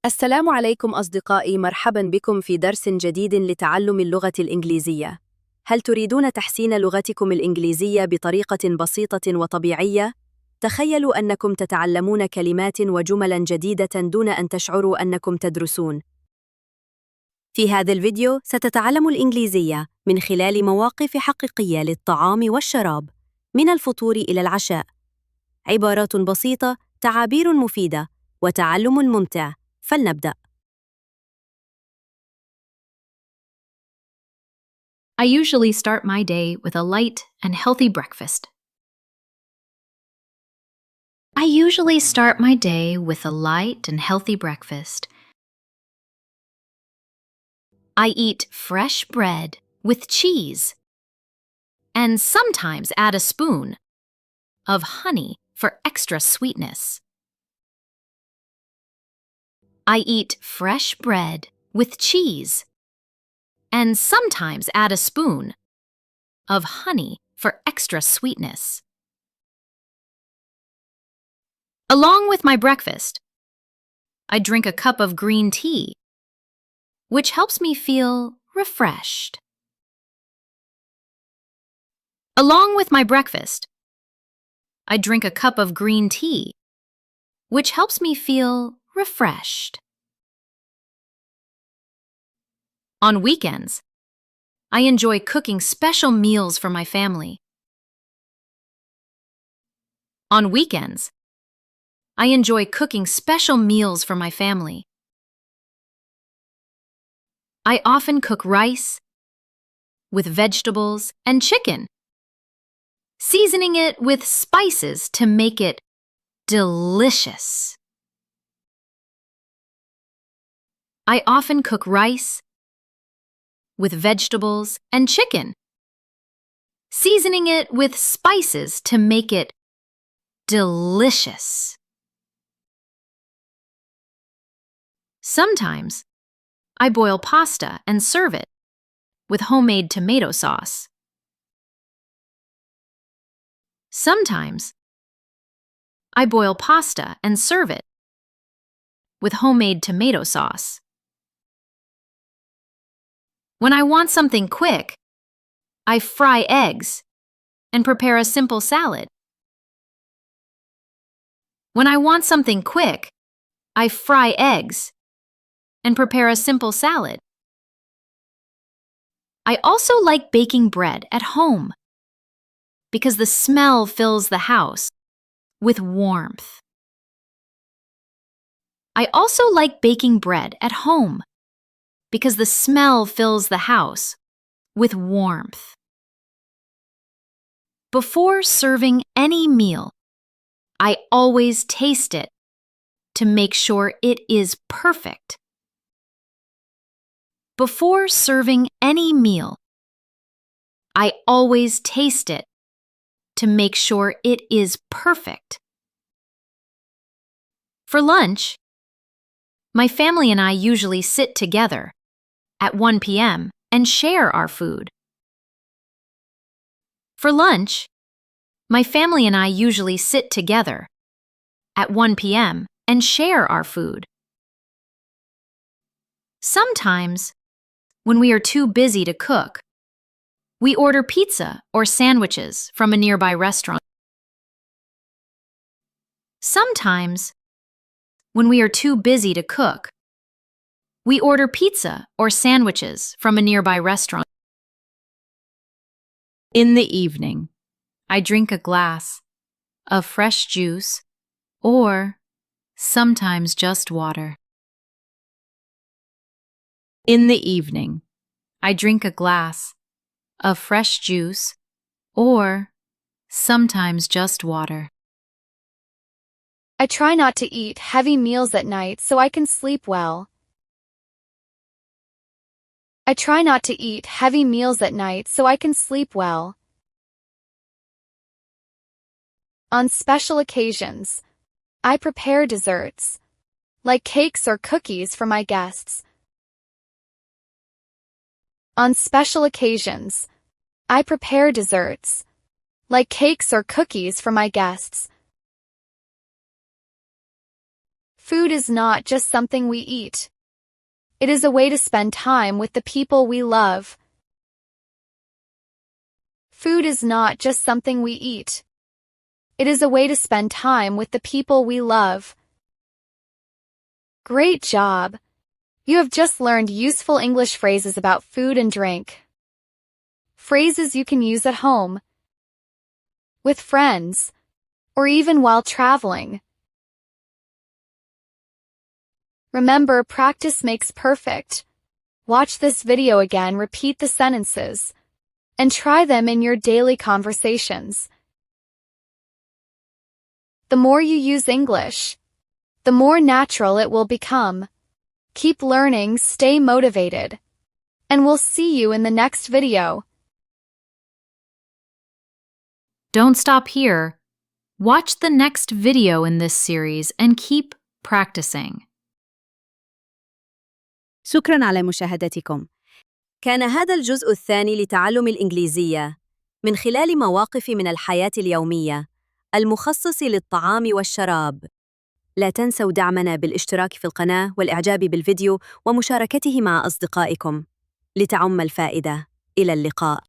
السلام عليكم أصدقائي، مرحبا بكم في درس جديد لتعلم اللغة الإنجليزية. هل تريدون تحسين لغتكم الإنجليزية بطريقة بسيطة وطبيعية؟ تخيلوا أنكم تتعلمون كلمات وجملا جديدة دون أن تشعروا أنكم تدرسون. في هذا الفيديو ستتعلم الإنجليزية من خلال مواقف حقيقية للطعام والشراب، من الفطور إلى العشاء. عبارات بسيطة، تعابير مفيدة، وتعلم ممتع. فلنبدأ. I usually start my day with a light and healthy breakfast. I usually start my day with a light and healthy breakfast. I eat fresh bread with cheese and sometimes add a spoon of honey for extra sweetness. I eat fresh bread with cheese and sometimes add a spoon of honey for extra sweetness. Along with my breakfast, I drink a cup of green tea, which helps me feel refreshed. Along with my breakfast, I drink a cup of green tea, which helps me feel refreshed. On weekends, I enjoy cooking special meals for my family. On weekends, I enjoy cooking special meals for my family. I often cook rice with vegetables and chicken, seasoning it with spices to make it delicious. I often cook rice with vegetables and chicken, seasoning it with spices to make it delicious. Sometimes I boil pasta and serve it with homemade tomato sauce. Sometimes I boil pasta and serve it with homemade tomato sauce. When I want something quick, I fry eggs and prepare a simple salad. When I want something quick, I fry eggs and prepare a simple salad. I also like baking bread at home because the smell fills the house with warmth. I also like baking bread at home because the smell fills the house with warmth. Before serving any meal, I always taste it to make sure it is perfect. Before serving any meal, I always taste it to make sure it is perfect. For lunch, my family and I usually sit together at 1 p.m. and share our food. For lunch, my family and I usually sit together at 1 p.m. and share our food. Sometimes, when we are too busy to cook, we order pizza or sandwiches from a nearby restaurant. Sometimes, when we are too busy to cook, we order pizza or sandwiches from a nearby restaurant. In the evening, I drink a glass of fresh juice or sometimes just water. In the evening, I drink a glass of fresh juice or sometimes just water. I try not to eat heavy meals at night so I can sleep well. I try not to eat heavy meals at night so I can sleep well. On special occasions, I prepare desserts, like cakes or cookies for my guests. On special occasions, I prepare desserts, like cakes or cookies for my guests. Food is not just something we eat. It is a way to spend time with the people we love. Food is not just something we eat. It is a way to spend time with the people we love. Great job! You have just learned useful English phrases about food and drink. Phrases you can use at home, with friends, or even while traveling. Remember, practice makes perfect. Watch this video again, repeat the sentences, and try them in your daily conversations. The more you use English, the more natural it will become. Keep learning, stay motivated, and we'll see you in the next video. Don't stop here. Watch the next video in this series and keep practicing. شكراً على مشاهدتكم. كان هذا الجزء الثاني لتعلم الإنجليزية من خلال مواقف من الحياة اليومية المخصص للطعام والشراب. لا تنسوا دعمنا بالاشتراك في القناة والإعجاب بالفيديو ومشاركته مع أصدقائكم لتعم الفائدة. إلى اللقاء.